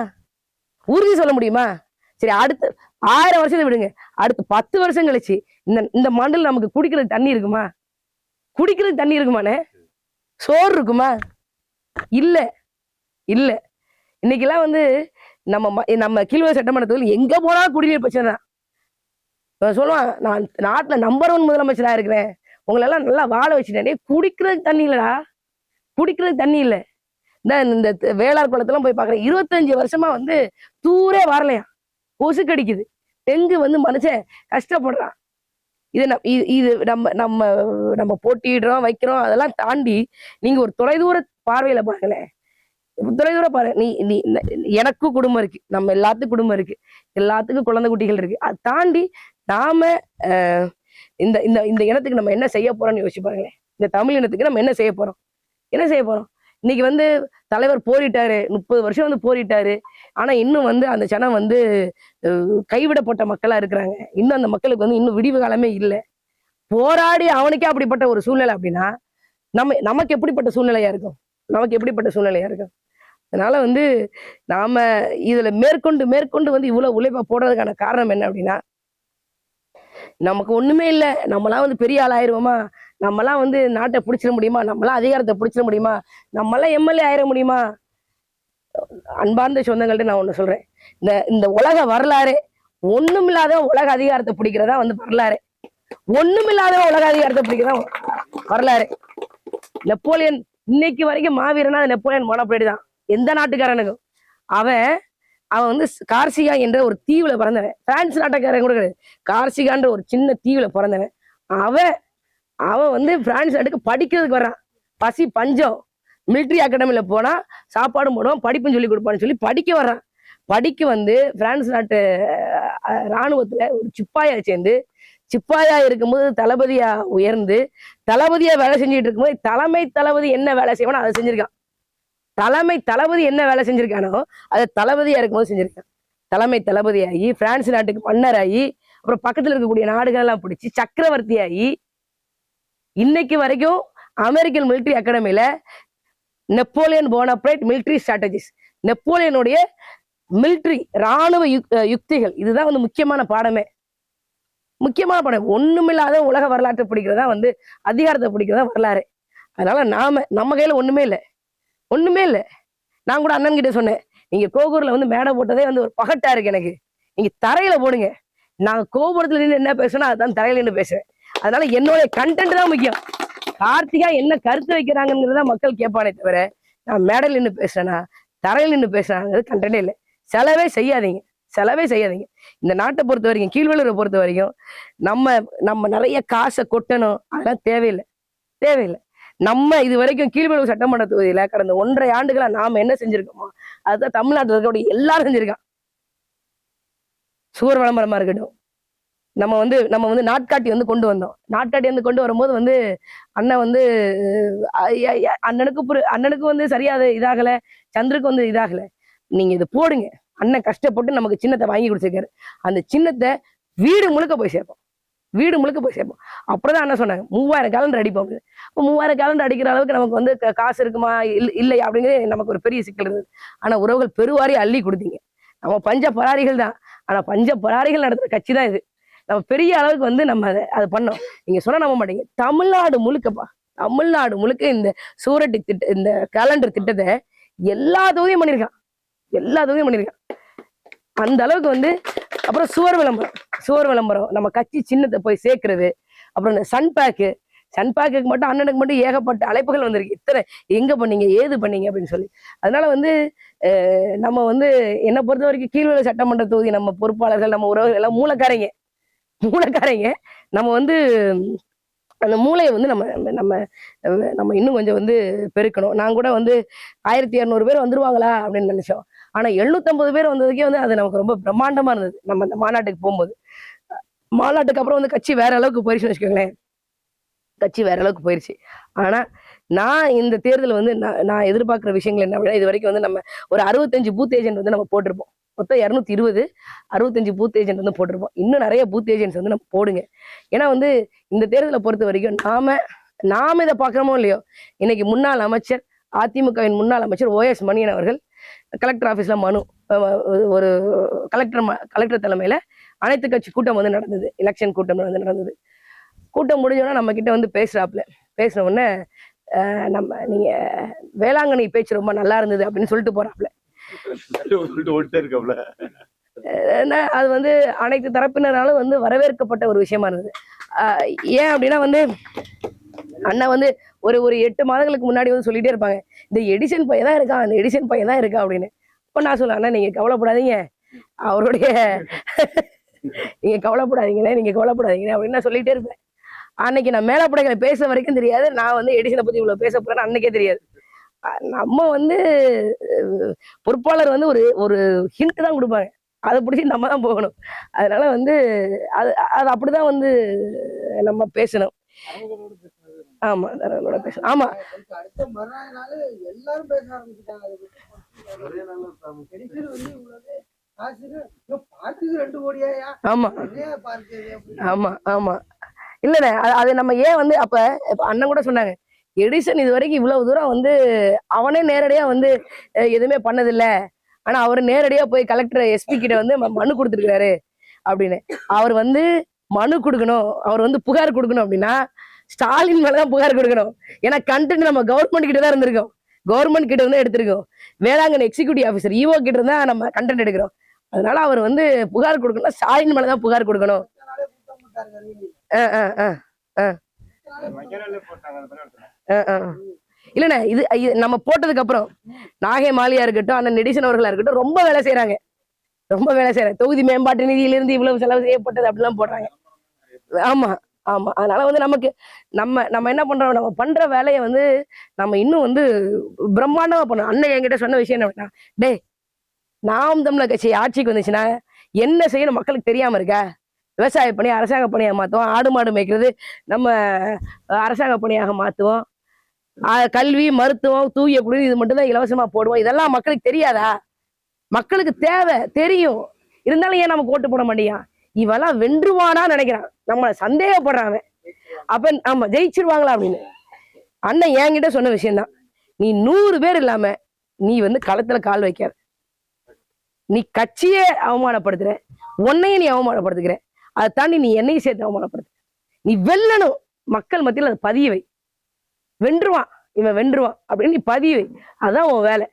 உறுதி சொல்ல முடியுமா? சரி, அடுத்த 1000 வருஷத்தை விடுங்க, அடுத்த 10 வருஷம் கழிச்சு இந்த மண்ணில் நமக்கு குடிக்கிறது தண்ணி இருக்குமானே? சோறு இருக்குமா? இல்ல. இன்னைக்கெல்லாம் வந்து நம்ம கீழ்வ சட்டமன்றத்தில் எங்க போனாலும் குடிநீர் பிரச்சனை தான். சொல்லுவான், நான் நாட்டுல நம்பர் 1 முதலமைச்சரா இருக்கிறேன், உங்களெல்லாம் நல்லா வாழ வச்சுட்டேன். குடிக்கிறதுக்கு தண்ணி இல்ல. இந்த வேளாண் குளத்தெல்லாம் போய் பாக்குறேன், 25 வருஷமா வந்து தூரே வரலையா, கொசு கடிக்குது, டெங்கு வந்து மனுஷன் கஷ்டப்படுறான். இது நம்ம போட்டிடுறோம் வைக்கிறோம், அதெல்லாம் தாண்டி நீங்க ஒரு தொலைதூர பார்வையில பாருங்களேன். நீ எனக்கும் குடும்பம் இருக்கு, நம்ம எல்லாத்துக்கும் குடும்பம் இருக்கு, எல்லாத்துக்கும் குழந்தை குட்டிகள் இருக்கு. அதை தாண்டி நாம இந்த இந்த இனத்துக்கு நம்ம என்ன செய்ய போறோம்னு யோசிச்சு பாருங்களேன். இந்த தமிழ் இனத்துக்கு நம்ம என்ன செய்ய போறோம்? இன்னைக்கு வந்து தலைவர் போரிட்டாரு, 30 வருஷம் வந்து போரிட்டாரு. ஆனா இன்னும் வந்து அந்த ஜனம் வந்து கைவிடப்பட்ட மக்களா இருக்கிறாங்க. இன்னும் அந்த மக்களுக்கு வந்து இன்னும் விடிவு காலமே இல்லை. போராடி அவனுக்கே அப்படிப்பட்ட ஒரு சூழ்நிலை அப்படின்னா நமக்கு எப்படிப்பட்ட சூழ்நிலையா இருக்கும்? அதனால வந்து நாம இதுல மேற்கொண்டு வந்து இவ்வளவு உழைப்பா போடுறதுக்கான காரணம் என்ன அப்படின்னா, நமக்கு ஒண்ணுமே இல்லை, நம்மளாம் வந்து பெரிய ஆள் ஆயிருவோமா, நம்மளாம் வந்து நாட்டை பிடிச்சிட முடியுமா, நம்மளாம் அதிகாரத்தை பிடிச்சிட முடியுமா, நம்மளாம் எம்எல்ஏ ஆயிட முடியுமா? அன்பார்ந்த சொந்தங்கள்ட்ட நான் ஒண்ணு சொல்றேன், இந்த உலக வரலாறு ஒண்ணுமில்லாத உலக அதிகாரத்தை பிடிக்கிறதா வந்து வரலாறு. வரலாறு. நெப்போலியன் இன்னைக்கு வரைக்கும் மாவீரனா நெப்போலியன் மோனோபோலிட் தான் எந்த நாட்டுக்காரனுக்கும். அவன் வந்து கார்சிகா என்ற ஒரு தீவுல பிறந்தவன். பிரான்ஸ் நாட்டுக்காரன் கூட கிடையாது, கார்சிகான்ற ஒரு சின்ன தீவுல பிறந்தவன். அவன் வந்து பிரான்ஸ் நாட்டுக்கு படிக்கிறதுக்கு வர்றான். பசி பஞ்சம், மிலிட்ரி அகாடமில போனா சாப்பாடும் போடுவான், படிப்புன்னு சொல்லி கொடுப்பான்னு சொல்லி படிக்க வர்றான். படிக்க வந்து பிரான்ஸ் நாட்டு இராணுவத்துல ஒரு சிப்பாயா இருக்கும்போது தளபதியா உயர்ந்து தளபதியா வேலை செஞ்சுட்டு இருக்கும்போது தலைமை தளபதி என்ன வேலை செய்வானோ அதை செஞ்சிருக்கான். தளபதி என்ன வேலை செஞ்சிருக்கானோ அதை தளபதியா இருக்கும்போது செஞ்சிருக்கான். தலைமை தளபதியாகி பிரான்ஸ் நாட்டுக்கு மன்னராகி அப்புறம் பக்கத்துல இருக்கக்கூடிய நாடுகள் எல்லாம் பிடிச்சி சக்கரவர்த்தியாகி இன்னைக்கு வரைக்கும் அமெரிக்கன் மிலிட்ரி அகாடமியில நெப்போலியன் போனபரைட் மிலிட்ரி ஸ்ட்ராட்டஜிஸ், நெப்போலியனுடைய மிலிட்ரி ராணுவ யுக்திகள், இதுதான் வந்து முக்கியமான பாடம். ஒண்ணுமில்லாத உலக வரலாற்றை பிடிக்கிறதா வந்து அதிகாரத்தை பிடிக்கிறதா வரலாறு. அதனால நம்ம கையில ஒண்ணுமே இல்லை. நான் கூட அண்ணன் கிட்ட சொன்னேன், நீங்க கோகூர்ல வந்து மேடை போட்டதே வந்து ஒரு பகட்டா இருக்கு எனக்கு, நீங்க தரையில போடுங்க. நாங்க கோபுரத்துல நின்று என்ன பேசணும் அதுதான் தரையில நின்று பேசுவேன். அதனால என்னோட கண்டென்ட் தான் முக்கியம். கார்த்திகா என்ன கருத்து வைக்கிறாங்கிறத மக்கள் கேட்பானே தவிர நான் மேடையில் நின்று பேசுறேன்னா தரையில் நின்று பேசுறாங்கிறது கண்டென்ட்டே இல்லை. செலவே செய்யாதீங்க. இந்த நாட்டை பொறுத்த வரைக்கும், கீழ்வளூரை பொறுத்த வரைக்கும் நம்ம நிறைய காசை கொட்டணும், அதெல்லாம் தேவையில்லை. தேவையில்லை. நம்ம இது வரைக்கும் கீழ்வேலூர் சட்டமன்ற தொகுதியில கடந்த 1.5 ஆண்டுகளா நாம என்ன செஞ்சிருக்கோமோ அதுதான் தமிழ்நாட்டில் இருக்கக்கூடிய எல்லாரும் செஞ்சிருக்கான். சுவர் விளம்பரமா இருக்கட்டும், நம்ம வந்து நாட்காட்டி வந்து கொண்டு வந்தோம். நாட்காட்டி வந்து கொண்டு வரும்போது வந்து அண்ணன் வந்து அண்ணனுக்கு வந்து சரியா இதாகல, சந்திரக்கு வந்து இதாகல. நீங்க இது போடுங்க, அண்ணன் கஷ்டப்பட்டு நமக்கு சின்னத்தை வாங்கி கொடுத்துருக்காரு. அந்த சின்னத்தை வீடு முழுக்க போய் சேர்ப்போம், வீடு முழுக்க போய் சேர்ப்போம். அப்புறம் தான் அண்ணன் சொன்னாங்க 3000 கேலண்டர் அடிப்போம். இப்போ 3000 கேலண்டர் அடிக்கிற அளவுக்கு நமக்கு வந்து காசு இருக்குமா இல்லை அப்படிங்கிறது நமக்கு ஒரு பெரிய சிக்கல் இருந்தது. ஆனா உறவுகள் பெருவாரி அள்ளி கொடுத்தீங்க. நம்ம பஞ்ச பராரிகள் தான், ஆனா பஞ்ச பராரிகள் நடத்துற கட்சி தான் இது. நம்ம பெரிய அளவுக்கு வந்து நம்ம அதை பண்ணோம். நீங்க சொன்னா நம்ப மாட்டீங்க, தமிழ்நாடு முழுக்க இந்த சூரட்டி இந்த கேலண்டர் திட்டத்தை எல்லா தொகுதியும் பண்ணியிருக்கான். அந்த அளவுக்கு வந்து அப்புறம் சுவர் விளம்பரம் நம்ம கட்சி சின்னத்தை போய் சேர்க்கிறது. அப்புறம் இந்த சன்பேக்கு மட்டும் அண்ணனுக்கு மட்டும் ஏகப்பட்ட அழைப்புகள் வந்திருக்கு. இத்தனை எங்க பண்ணீங்க, ஏது பண்ணீங்க அப்படின்னு சொல்லி. அதனால வந்து நம்ம வந்து என்னை பொறுத்த வரைக்கும் கீழ்வேலூர் சட்டமன்ற தொகுதி நம்ம பொறுப்பாளர்கள், நம்ம உறவுகள் எல்லாம் மூளைக்காரங்க. நம்ம வந்து அந்த மூளையை வந்து நம்ம இன்னும் கொஞ்சம் வந்து பெருக்கணும். நான் கூட வந்து 1200 பேர் வந்துருவாங்களா அப்படின்னு நினைச்சோம். ஆனா 750 பேர் வந்ததுக்கே வந்து அது நமக்கு ரொம்ப பிரம்மாண்டமா இருந்தது. நம்ம அந்த மாநாட்டுக்கு போகும்போது, மாநாட்டுக்கு அப்புறம் வந்து கட்சி வேற அளவுக்கு போயிடுச்சுன்னு வச்சுக்கோங்களேன். ஆனா நான் இந்த தேர்தல் வந்து நான் எதிர்பார்க்கிற விஷயங்கள் என்ன அப்படின்னா, இது வரைக்கும் வந்து நம்ம ஒரு 65 பூத் ஏஜென்ட் வந்து நம்ம போட்டிருப்போம். மொத்தம் 220 65 பூத் ஏஜென்ட் வந்து போட்டிருப்போம். இன்னும் நிறைய பூத் ஏஜென்ட்ஸ் வந்து நம்ம போடுங்க. ஏன்னா வந்து இந்த தேர்தலை பொறுத்த வரைக்கும் நாம இதை பார்க்கிறோமோ இல்லையோ, இன்னைக்கு முன்னாள் அமைச்சர், அதிமுகவின் முன்னாள் அமைச்சர் OS மணியன் அவர்கள் கலெக்டர் ஆபீஸ்ல மனு, ஒரு கலெக்டர் தலைமையில அனைத்து கட்சி கூட்டம் வந்து நடந்தது. எலெக்ஷன் கூட்டம் வந்து நடந்தது. கூட்டம் முடிஞ்சோன்னா நம்ம கிட்ட வந்து பேசின உடனே நீங்க வேளாங்கண்ணி பேச்சு ரொம்ப நல்லா இருந்தது அப்படின்னு சொல்லிட்டு போறாப்ல. அது வந்து அனைத்து தரப்பினராலும் வந்து வரவேற்கப்பட்ட ஒரு விஷயமா இருந்தது. ஏன் அப்படின்னா வந்து அண்ணா வந்து ஒரு 8 மாதங்களுக்கு முன்னாடி வந்து சொல்லிட்டே இருப்பாங்க, இந்த எடிசன் பையன் தான் இருக்கான் அப்படின்னு. இப்போ நான் சொல்லுவேன், அண்ணா நீங்க கவலைப்படாதீங்க, அவருடைய நீங்க கவலைப்படாதீங்க அப்படின்னு நான் சொல்லிட்டே இருப்பேன். அன்னைக்கு நான் மேலப்படைகளை பேச வரைக்கும் தெரியாது, நான் வந்து எடிசனை பத்தி இவ்வளவு பேச போறேன்னு அன்னைக்கே தெரியாது. நம்ம வந்து பொறுப்பாளர் வந்து ஒரு ஹிண்ட் தான் கொடுப்பாங்க, அதை பிடிச்சி நம்ம தான் போகணும். அதனால வந்து அது அப்படிதான் வந்து நம்ம பேசணும். ஆமா, தரங்களோட பேசணும். ஆமா, ஆமா இல்லண்ணே, அது நம்ம ஏன் வந்து அப்ப அண்ணன் கூட சொன்னாங்க, எடிசன் இது வரைக்கும் இவ்வளவு தூரம் வந்து அவனே நேரடியா வந்து எதுவுமே பண்ணதில்லை, ஆனா அவர் நேரடியா போய் கலெக்டர் எஸ்பி கிட்ட வந்து மனு கொடுத்துருக்காரு அப்படின்னு. அவர் வந்து மனு கொடுக்கணும், அவர் வந்து புகார் கொடுக்கணும் அப்படின்னா ஸ்டாலின் மேலதான் புகார் கொடுக்கணும். ஏன்னா கண்டென்ட் நம்ம கவர்மெண்ட் கிட்ட தான் இருந்திருக்கோம், கவர்மெண்ட் கிட்ட இருந்து எடுத்திருக்கோம். வேளாங்கண்ணி எக்ஸிக்யூட்டிவ் ஆஃபீஸர் EO கிட்ட இருந்தா நம்ம கண்டென்ட் எடுக்கிறோம். அதனால அவர் வந்து புகார் கொடுக்கணும், ஸ்டாலின் மேலதான் புகார் கொடுக்கணும். இல்லண்ணே, இது நம்ம போட்டதுக்கு அப்புறம் நாகை மாலியா இருக்கட்டும், அண்ணன் நெடிசன் அவர்களா இருக்கட்டும், ரொம்ப வேலை செய்யறாங்க. தொகுதி மேம்பாட்டு நிதியிலிருந்து இவ்வளவு செலவு செய்யப்பட்டது அப்படிலாம் போடுறாங்க. ஆமா, அதனால வந்து நமக்கு நம்ம என்ன பண்றோம், நம்ம பண்ற வேலையை வந்து நம்ம இன்னும் வந்து பிரம்மாண்டமா பண்ணோம். அண்ணன் என்கிட்ட சொன்ன விஷயம் என்ன அப்படின்னா, டே நாம் தமிழர் கட்சி ஆட்சிக்கு வந்துச்சுன்னா என்ன செய்யணும் மக்களுக்கு தெரியாம இருக்கா? விவசாய பணி அரசாங்க பணியாக மாற்றுவோம், ஆடு மாடு மேய்க்கிறது நம்ம அரசாங்க பணியாக மாற்றுவோம், கல்வி மருத்துவம் தூய குடிநீர் இது மட்டும் தான் இலவசமா போடுவோம். இதெல்லாம் மக்களுக்கு தெரியாதா? மக்களுக்கு தேவை, தெரியும். இருந்தாலும் ஏன் நம்ம ஓட்டு போட மாட்டேங்க? இவெல்லாம் வென்றுவானா நினைக்கிறான், நம்மளை சந்தேகப்படுறான். அப்ப ஆமா ஜெயிச்சிருவாங்களா அப்படின்னு. அண்ணன் என்கிட்ட சொன்ன விஷயம்தான், நீ 100 பேர் இல்லாம நீ வந்து களத்துல கால் வைக்காத, நீ கட்சியே அவமானப்படுத்துற, உன்னையும் நீ அவமானப்படுத்துக்கிற, அதை தாண்டி நீ என்னையும் சேர்த்து அவமானப்படுத்து. நீ வெல்லணும், மக்கள் மத்தியில் அதை பதிய வை. இவன் வென்றுவான் அப்படின்னு நீ பதிய வை, அதுதான் உன் வேலை.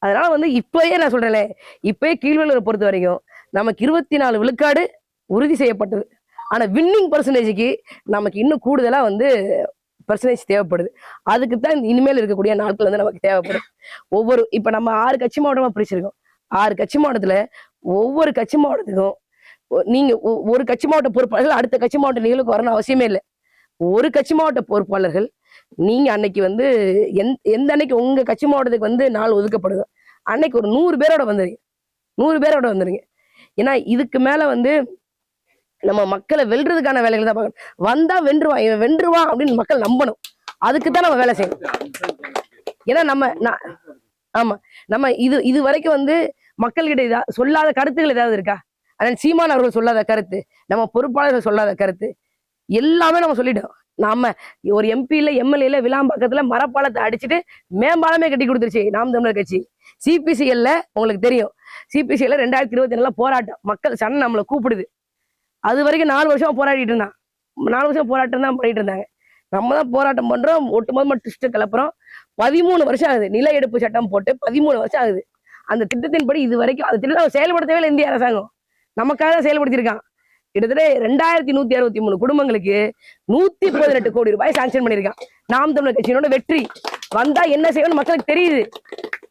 அதனால வந்து இப்பயே நான் சொல்றேன்ல, இப்பயே கீழ்வேலூரை பொறுத்த வரைக்கும் நமக்கு 24 விழுக்காடு உறுதி செய்யப்பட்டது. ஆனா வின்னிங் பர்சன்டேஜுக்கு நமக்கு இன்னும் கூடுதலா வந்து பர்சன்டேஜ் தேவைப்படுது. அதுக்கு தான் இனிமேல் இருக்கக்கூடிய நாட்கள் வந்து நமக்கு தேவைப்படும். இப்ப நம்ம 6 கட்சி மாவட்டமா பிரிச்சிருக்கோம். 6 கட்சி மாவட்டத்துல ஒவ்வொரு கட்சி மாவட்டத்துக்கும் நீங்க ஒரு கட்சி மாவட்ட பொறுப்பாளர்கள் அடுத்த கட்சி மாவட்ட நிகழ்வுக்கு வரணும் அவசியமே இல்லை. ஒரு கட்சி மாவட்ட பொறுப்பாளர்கள் நீங்க அன்னைக்கு வந்து எந்த அன்னைக்கு உங்க கட்சி மாவட்டத்துக்கு வந்து நாள் ஒதுக்கப்படுதோ அன்னைக்கு ஒரு 100 பேரோட வந்துருங்க, 100 பேரோட வந்துருங்க. ஏன்னா இதுக்கு மேல வந்து நம்ம மக்களை வெல்றதுக்கான வேலைகள் தான் பார்க்கணும். வந்தா வென்றுவான், இவன் வென்றுவான் அப்படின்னு மக்கள் நம்பணும். அதுக்கு தான் நம்ம வேலை செய்யணும். ஏன்னா ஆமா நம்ம இது வரைக்கும் வந்து மக்கள்கிட்ட சொல்லாத கருத்துக்கள் ஏதாவது இருக்கா? அதனால் சீமான் அவர்கள் சொல்லாத கருத்து, நம்ம பொறுப்பாளர்கள் சொல்லாத கருத்து எல்லாமே நம்ம சொல்லிட்டோம். நாம ஒரு எம்பியில எம்எல்ஏல விளாம்பாக்கத்துல மரப்பாலத்தை அடிச்சுட்டு மேம்பாலமே கட்டி கொடுத்துருச்சு நாம் தமிழர் கட்சி. சிபிசிஎல்ல உங்களுக்கு தெரியும், சிபிசிஎல்ல 2024 போராட்டம், மக்கள் சண்டை நம்மளை கூப்பிடுது. அது வரைக்கும் 4 வருஷம் போராடிட்டு இருந்தான், 4 வருஷம் போராட்டம் தான் பண்ணிட்டு இருந்தாங்க. நம்ம தான் போராட்டம் பண்றோம், ஒட்டுமொத்தமா ட்விஸ்ட் கிளப்புறோம். 13 வருஷம் ஆகுது நில எடுப்பு சட்டம் போட்டு, 13 வருஷம் ஆகுது. அந்த திட்டத்தின்படி இது வரைக்கும் அந்த திட்டத்தை செயல்படுத்தவே இல்லை இந்திய அரசாங்கம். நமக்காக தான் செயல்படுத்தியிருக்கான். கிட்டத்தட்ட 2163 குடும்பங்களுக்கு 118 கோடி ரூபாய் சாங்ஷன் பண்ணியிருக்கான். நாம் தமிழர் கட்சியினோட வெற்றி. வந்தா என்ன செய்யணும்னு மக்களுக்கு தெரியுது.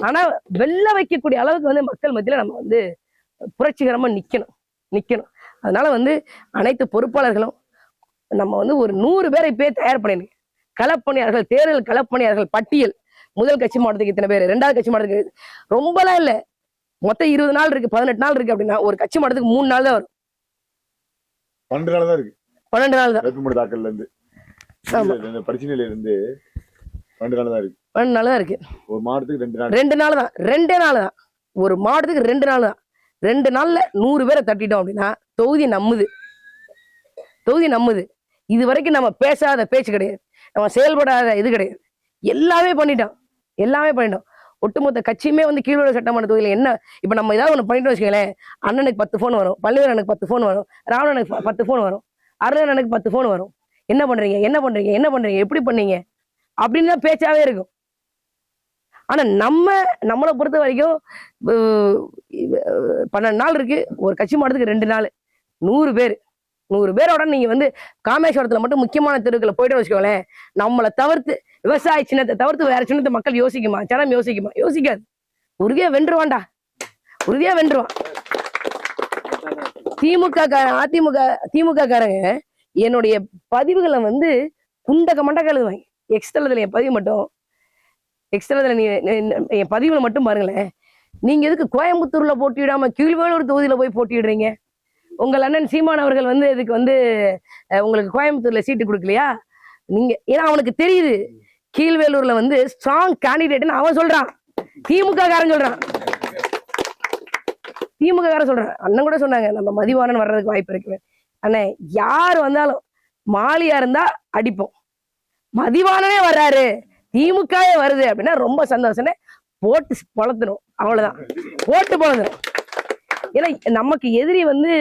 ஆனா வெல்ல வைக்கக்கூடிய அளவுக்கு வந்து மக்கள் மத்தியில நம்ம வந்து புரட்சிகரமா நிக்கணும். அதனால வந்து அனைத்து பொறுப்பாளர்களும் நம்ம வந்து ஒரு 100 பேரை இப்பயே தயார் பண்ணிருங்க. களப்பணியாளர்கள், தேர்தல் களப்பணியாளர்கள் பட்டியல். முதல் கட்சி மாவட்டத்துக்கு இத்தனை பேர், 2வது கட்சி மாவட்டத்துக்கு ரொம்பலாம் இல்லை, மொத்தம் 20 நாள் இருக்கு, 18 நாள் இருக்கு அப்படின்னா ஒரு கட்சி மாவட்டத்துக்கு 3 நாள் தான் வரும். 12 நாள் தான் இருக்கு. 12 நாள் தான் வேட்புமனு தாக்கல்ல இருந்து பிரச்சனையில இருந்து 12 நாள் தான் இருக்கு. 12 நாள் தான் இருக்கு. ஒரு மாவட்டத்துக்கு 2 நாள், 2 நாள் தான், 2 நாள் தான். ஒரு மாவட்டத்துக்கு 2 நாள் தான். 2 நாள்ல 100 பேரை தட்டிட்டோம் அப்படின்னா தொகுதி நம்முது. இது வரைக்கும் நம்ம பேசாத பேச்சு கிடையாது, நம்ம செயல்படாத இது கிடையாது. எல்லாமே பண்ணிட்டோம். ஒட்டுமொத்த கட்சியுமே வந்து கீழ்வள சட்டமன்ற தொகுதியில என்ன இப்ப நம்ம ஏதாவது ஒண்ணு பண்ணிட்டு வச்சுக்கோங்களேன், அண்ணனுக்கு 10 போன் வரும், பள்ளிவேல் அண்ணனுக்கு 10 போன் வரும், ராவணனுக்கு 10 போன் வரும், அருணன் அண்ணனுக்கு 10 போன் வரும். என்ன பண்றீங்க, எப்படி பண்ணீங்க அப்படின்னு தான் பேச்சாவே இருக்கும். ஆனா நம்மளை பொறுத்த வரைக்கும் 12 நாள் இருக்கு, ஒரு கட்சி மாவட்டத்துக்கு 2 நாள், 100 பேரோட நீங்க வந்து காமேஸ்வரத்துல மட்டும் முக்கியமான தெருவுகளை போயிட்டு வச்சுக்கோங்களேன், நம்மளை தவிர்த்து விவசாய சின்னத்தை தவிர்த்து வேற சின்னத்தை மக்கள் யோசிக்குமா? ஜனம் யோசிக்காது. உறுதியா வென்றுவான். திமுக காரங்க என்னுடைய பதிவுகளை வந்து குண்டக்க மண்டக்க எழுதுவாங்க. எக்ஸ்ட்ரா என் பதிவு மட்டும், என் பதிவுல மட்டும் பாருங்களேன். நீங்க எதுக்கு கோயம்புத்தூர்ல போட்டியிடாம கீழ்வேலூர் தொகுதியில போய் போட்டியிடுறீங்க? உங்கள் அண்ணன் சீமான் அவர்கள் வந்து இதுக்கு வந்து உங்களுக்கு கோயம்புத்தூர்ல சீட்டு கொடுக்கலையா? நீங்க ஏன்னா அவனுக்கு தெரியுது கீழ்வேலூர்ல வந்து ஸ்ட்ராங் கேண்டிடேட்னு அவன் சொல்றான், திமுக காரன் சொல்றான். அண்ணன் கூட சொன்னாங்க நம்ம மதிவாணன் வர்றதுக்கு வாய்ப்பு இருக்கு. அண்ணே யார் வந்தாலும் மாலியா இருந்தா அடிப்போம், மதிவானனே வர்றாரு, திமுகவே வருது அப்படின்னா ரொம்ப சந்தோஷம், போட்டு பொழத்தணும், அவ்வளவுதான், போட்டு பொழத்தணும். ஏன்னா நமக்கு எதிரி வந்து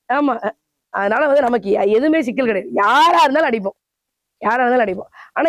ஆமா, அதனால வந்து நமக்கு எதுவுமே சிக்கல் கிடையாது. யாரா இருந்தாலும் அடிப்போம். ஆனா